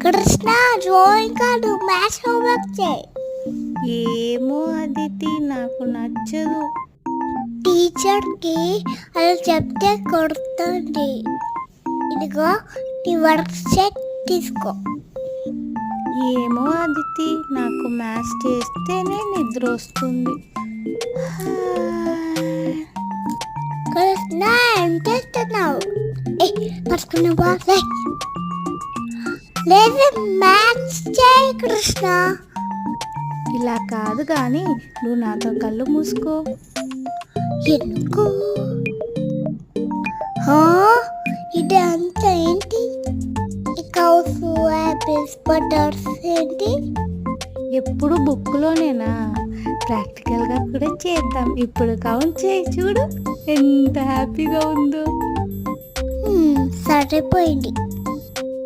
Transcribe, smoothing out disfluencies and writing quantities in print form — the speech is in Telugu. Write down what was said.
కృష్ణ డ్రాయింగ్ కాదు మ్యాథ్స్ హోంవర్క్ చేయి. ఏమో అదితి, నాకు నచ్చదు. టీచర్కి అలా చెప్తే కొడుతుంది. ఇదిగో నీ వర్క్ సెట్ తీసుకో. ఏమో అదితి, నాకు మ్యాథ్స్ చేస్తేనే నిద్ర వస్తుంది. కృష్ణ ఏం చేస్తున్నావు? పడుకున్నావా? లేదు మ్యాథ్స్ చేయి కృష్ణ. ఇలా కాదు కానీ నువ్వు నాతో కళ్ళు మూసుకో. ఎందుకు? ఇది అంతా ఏంటి? కౌస్ యాపిల్స్ బటర్స్ ఏంటి? ఎప్పుడు బుక్లోనేనా? ప్రాక్టికల్గా కూడా చేద్దాం. ఇప్పుడు కౌంట్ చేయి, చూడు ఎంత హ్యాపీగా ఉందో. సరిపోయింది.